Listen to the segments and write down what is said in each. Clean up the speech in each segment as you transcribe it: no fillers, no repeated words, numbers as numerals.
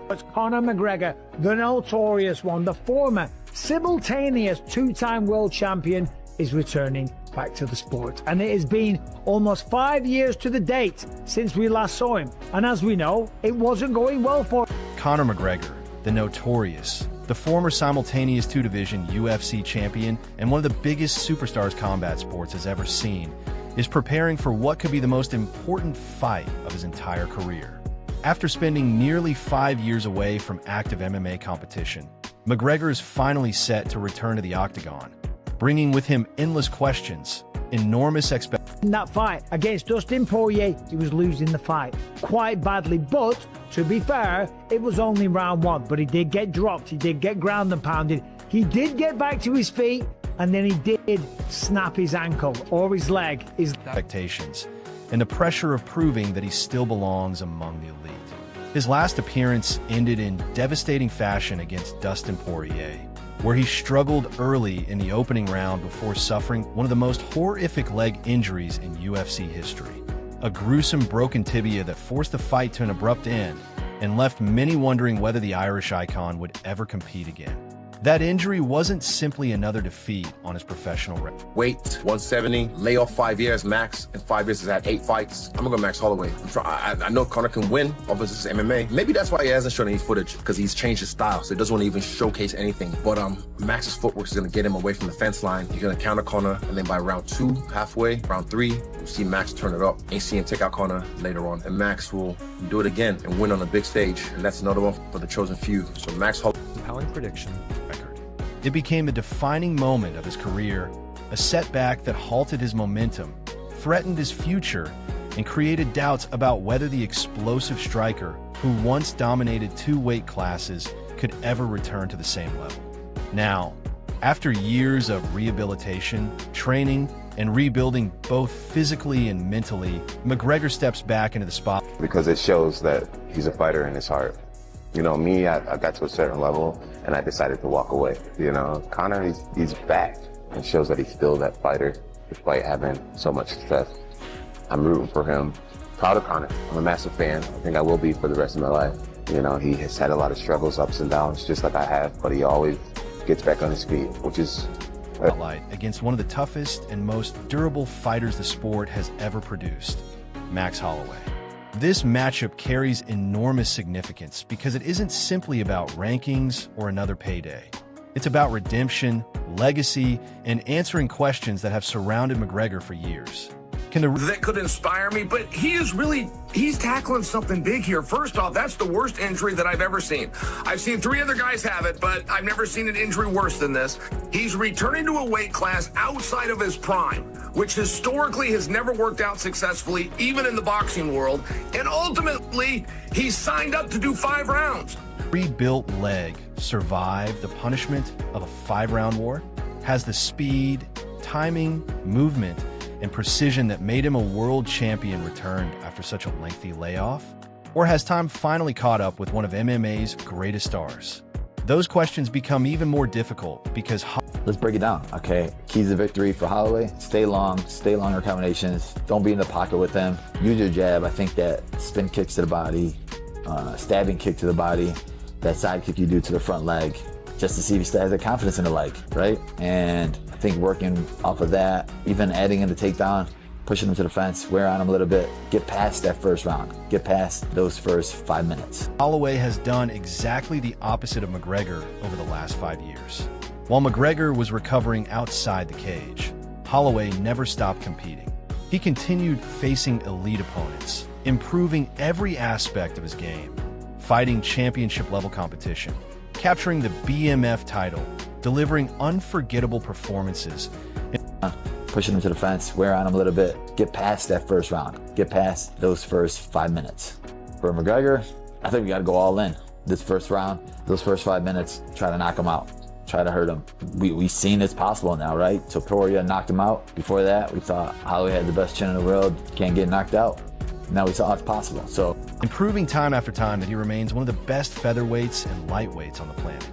But Conor McGregor, the notorious one, the former simultaneous two-time world champion, is returning back to the sport. And it has been almost 5 years to the date since we last saw him. And as we know, it wasn't going well for him. Conor McGregor, the notorious, the former simultaneous two-division UFC champion and one of the biggest superstars combat sports has ever seen, is preparing for what could be the most important fight of his entire career. After spending nearly 5 years away from active MMA competition, McGregor is finally set to return to the Octagon, bringing with him endless questions, enormous expectations. In that fight against Dustin Poirier, he was losing the fight quite badly, but to be fair, it was only round one, but he did get dropped, he did get ground and pounded, he did get back to his feet, and then he did snap his ankle or his leg. Expectations and the pressure of proving that he still belongs among the elite. His last appearance ended in devastating fashion against Dustin Poirier, where he struggled early in the opening round before suffering one of the most horrific leg injuries in UFC history. A gruesome broken tibia that forced the fight to an abrupt end and left many wondering whether the Irish icon would ever compete again. That injury wasn't simply another defeat on his professional record. Weight, 170, lay off 5 years max. In 5 years, he's had 8 fights. I'm gonna go Max Holloway. I know Conor can win, obviously this is MMA. Maybe that's why he hasn't shown any footage, because he's changed his style, so he doesn't want to even showcase anything. But Max's footwork is gonna get him away from the fence line. He's gonna counter Conor, and then by round 2, halfway, round 3, you'll see Max turn it up. Ain't see him take out Conor later on. And Max will do it again and win on a big stage. And that's another one for the chosen few. So Max Holloway. Compelling prediction. It became a defining moment of his career, a setback that halted his momentum, threatened his future, and created doubts about whether the explosive striker who once dominated 2 weight classes could ever return to the same level. Now, after years of rehabilitation, training, and rebuilding both physically and mentally, McGregor steps back into the spotlight. Because it shows that he's a fighter in his heart. You know, me, I got to a certain level and I decided to walk away. You know, Conor, he's back and shows that he's still that fighter despite having so much success. I'm rooting for him. Proud of Conor. I'm a massive fan. I think I will be for the rest of my life. You know, he has had a lot of struggles, ups and downs, just like I have, but he always gets back on his feet, which is against one of the toughest and most durable fighters the sport has ever produced, Max Holloway. This matchup carries enormous significance because it isn't simply about rankings or another payday. It's about redemption, legacy, and answering questions that have surrounded McGregor for years. That could inspire me, but he's tackling something big here. First off, that's the worst injury that I've ever seen. I've seen 3 other guys have it, but I've never seen an injury worse than this. He's returning to a weight class outside of his prime, which historically has never worked out successfully, even in the boxing world. And ultimately, he's signed up to do 5 rounds. Rebuilt leg survived the punishment of a 5-round war, has the speed, timing, movement, and precision that made him a world champion returned after such a lengthy layoff? Or has time finally caught up with one of MMA's greatest stars? Those questions become even more difficult because... Let's break it down, okay? Keys to victory for Holloway: stay longer combinations, don't be in the pocket with them, use your jab. I think that spin kicks to the body, stabbing kick to the body, that side kick you do to the front leg, just to see if he still has the confidence in the leg, right? And I think working off of that, even adding in the takedown, pushing him to the fence, wear on him a little bit, get past that first round, get past those first 5 minutes. Holloway has done exactly the opposite of McGregor over the last 5 years. While McGregor was recovering outside the cage, Holloway never stopped competing. He continued facing elite opponents, improving every aspect of his game, fighting championship-level competition, capturing the BMF title, delivering unforgettable performances. Pushing him to the fence, wear on him a little bit, get past that first round, get past those first 5 minutes. For McGregor, I think we got to go all in. This first round, those first 5 minutes, try to knock him out, try to hurt him. We've seen it's possible now, right? So Poirier knocked him out. Before that, we thought Holloway had the best chin in the world, can't get knocked out. Now we saw it's possible. So improving time after time that he remains one of the best featherweights and lightweights on the planet.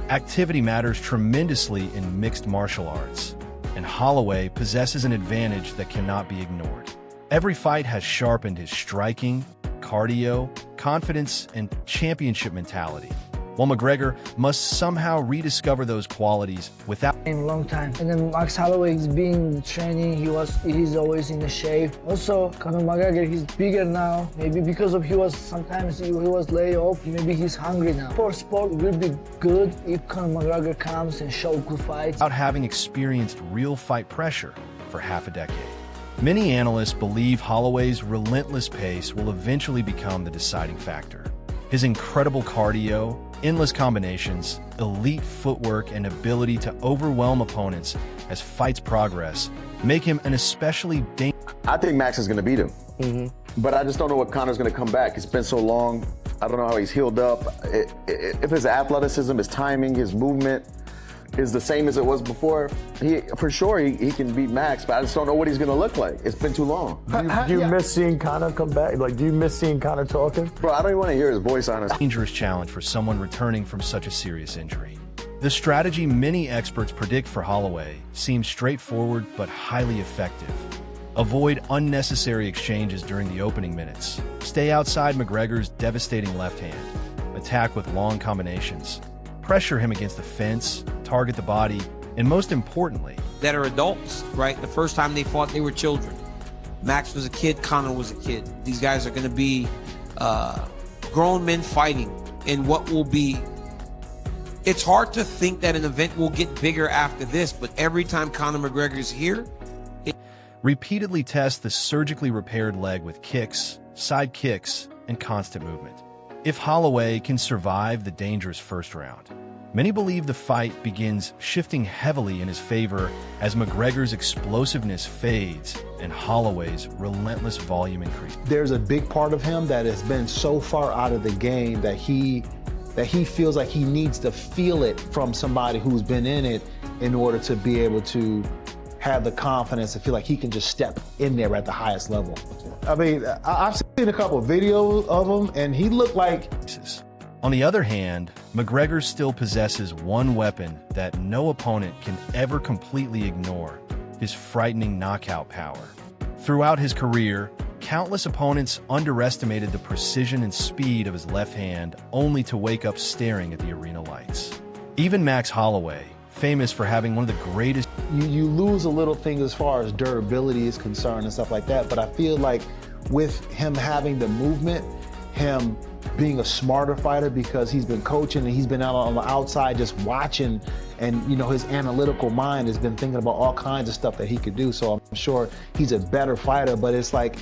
Activity matters tremendously in mixed martial arts, and Holloway possesses an advantage that cannot be ignored. Every fight has sharpened his striking, cardio, confidence, and championship mentality, while McGregor must somehow rediscover those qualities without in a long time. And then Max Holloway is being training, he's always in the shape. Also, Conor McGregor, he's bigger now. Maybe because of he was laid off, maybe he's hungry now. For sport will be good if Conor McGregor comes and show good fights. without having experienced real fight pressure for half a decade. Many analysts believe Holloway's relentless pace will eventually become the deciding factor. His incredible cardio, endless combinations, elite footwork, and ability to overwhelm opponents as fights progress make him an especially dangerous. I think Max is going to beat him. But I just don't know what Conor's going to come back. It's been so long. I don't know how he's healed up. If his athleticism, his timing, his movement is the same as it was before, for sure he can beat Max, but I just don't know what he's going to look like. It's been too long. Do you miss seeing Conor come back? Like, do you miss seeing Conor talking? Bro, I don't even want to hear his voice, honestly. Dangerous challenge for someone returning from such a serious injury. The strategy many experts predict for Holloway seems straightforward but highly effective. Avoid unnecessary exchanges during the opening minutes. Stay outside McGregor's devastating left hand. Attack with long combinations. Pressure him against the fence, target the body, and most importantly, that are adults, right? The first time they fought, they were children. Max was a kid, Conor was a kid. These guys are going to be grown men fighting in what will be... It's hard to think that an event will get bigger after this, but every time Conor McGregor is here... repeatedly test the surgically repaired leg with kicks, side kicks, and constant movement. If Holloway can survive the dangerous first round, many believe the fight begins shifting heavily in his favor as McGregor's explosiveness fades and Holloway's relentless volume increases. There's a big part of him that has been so far out of the game that he feels like he needs to feel it from somebody who's been in it in order to be able to have the confidence to feel like he can just step in there at the highest level. I mean, I've seen a couple of videos of him, and he looked like... On the other hand, McGregor still possesses one weapon that no opponent can ever completely ignore: his frightening knockout power. Throughout his career, countless opponents underestimated the precision and speed of his left hand, only to wake up staring at the arena lights. Even Max Holloway, famous for having one of the greatest... You lose a little thing as far as durability is concerned and stuff like that, but I feel like with him having the movement, him being a smarter fighter because he's been coaching and he's been out on the outside just watching, and you know, his analytical mind has been thinking about all kinds of stuff that he could do, so I'm sure he's a better fighter, but it's like...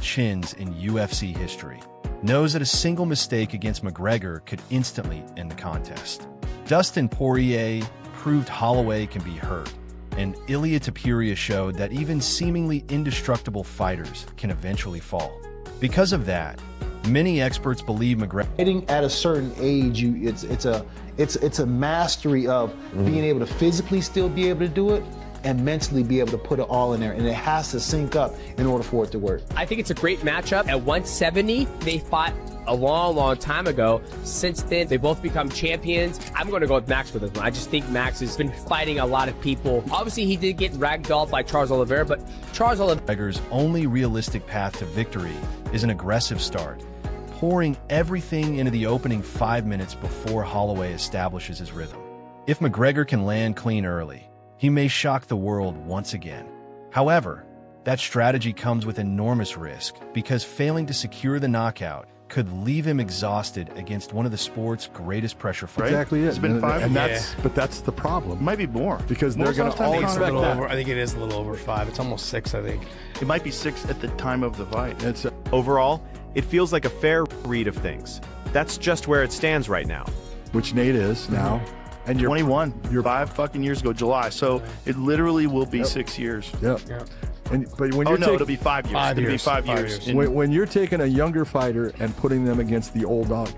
chins in UFC history, knows that a single mistake against McGregor could instantly end the contest. Dustin Poirier proved Holloway can be hurt, and Ilia Topuria showed that even seemingly indestructible fighters can eventually fall. Because of that, many experts believe McGregor... Hitting at a certain age, it's a mastery of being able to physically still be able to do it and mentally be able to put it all in there, and it has to sync up in order for it to work. I think it's a great matchup. At 170, they fought a long time ago. Since then, they both become champions. I'm going to go with Max for this one. I just think Max has been fighting a lot of people. Obviously, he did get ragdolled by Charles Oliveira, but Charles Oliveira's only realistic path to victory is an aggressive start, pouring everything into the opening 5 minutes before Holloway establishes his rhythm. If McGregor can land clean early, he may shock the world once again. However, that strategy comes with enormous risk, because failing to secure the knockout could leave him exhausted against one of the sport's greatest pressure fighters. Exactly it. It's been 5. And but that's the problem. It might be more. Because they're going to all expect that. I think it is a little over 5. It's almost 6, I think. It might be 6 at the time of the fight. Overall, it feels like a fair read of things. That's just where it stands right now. Which Nate is now. And you're 21. You're 5 fucking years ago, July. So it literally will be 6 years. Yep. But when you're it'll be 5 years. It'll be 5 years. When you're taking a younger fighter and putting them against the old dog,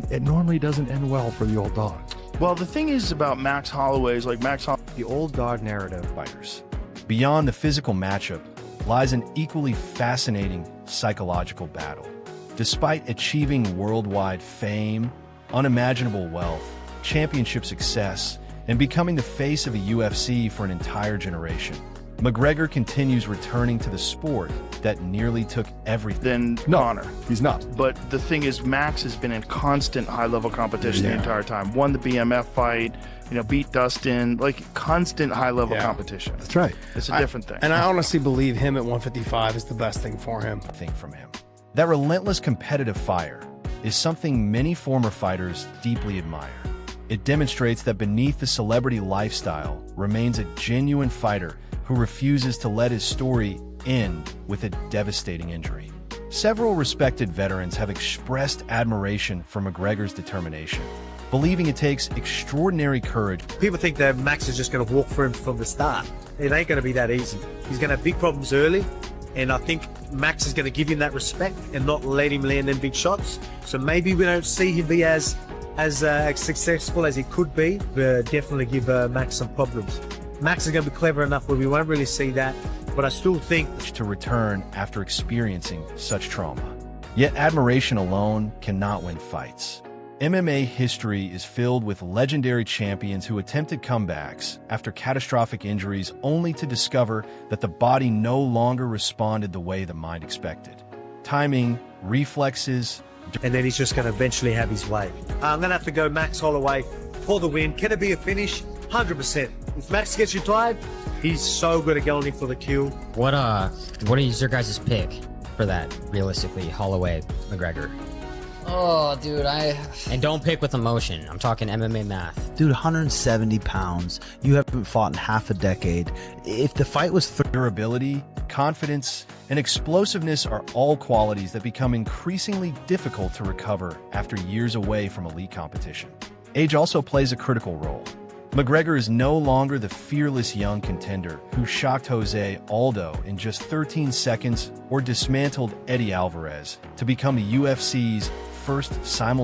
it normally doesn't end well for the old dog. Well, the thing is about Max Holloway is like the old dog narrative fighters. Beyond the physical matchup lies an equally fascinating psychological battle. Despite achieving worldwide fame, unimaginable wealth, championship success, and becoming the face of the UFC for an entire generation, McGregor continues returning to the sport that nearly took everything. Than Conor. He's not. But the thing is, Max has been in constant high-level competition the entire time. Won the BMF fight, beat Dustin, like constant high-level competition. That's right. It's a different thing. And I honestly believe him at 155 is the best thing for him. From him. That relentless competitive fire is something many former fighters deeply admire. It demonstrates that beneath the celebrity lifestyle remains a genuine fighter who refuses to let his story end with a devastating injury. Several respected veterans have expressed admiration for McGregor's determination, believing it takes extraordinary courage. People think that Max is just going to walk for him from the start. It ain't going to be that easy. He's going to have big problems early, and I think Max is going to give him that respect and not let him land them big shots. So maybe we don't see him be as successful as he could be, but definitely give Max some problems. Max is going to be clever enough where we won't really see that, but I still think to return after experiencing such trauma. Yet admiration alone cannot win fights. MMA history is filled with legendary champions who attempted comebacks after catastrophic injuries only to discover that the body no longer responded the way the mind expected. Timing, reflexes, and then he's just going to eventually have his way. I'm going to have to go Max Holloway for the win. Can it be a finish? 100%. If Max gets you tired, he's so good at going in for the kill. What is your guys' pick for that, realistically? Holloway, McGregor. Oh, dude, And don't pick with emotion. I'm talking MMA math. Dude, 170 pounds. You haven't fought in half a decade. If the fight was durability, confidence, and explosiveness are all qualities that become increasingly difficult to recover after years away from elite competition. Age also plays a critical role. McGregor is no longer the fearless young contender who shocked Jose Aldo in just 13 seconds or dismantled Eddie Alvarez to become the UFC's first simultaneous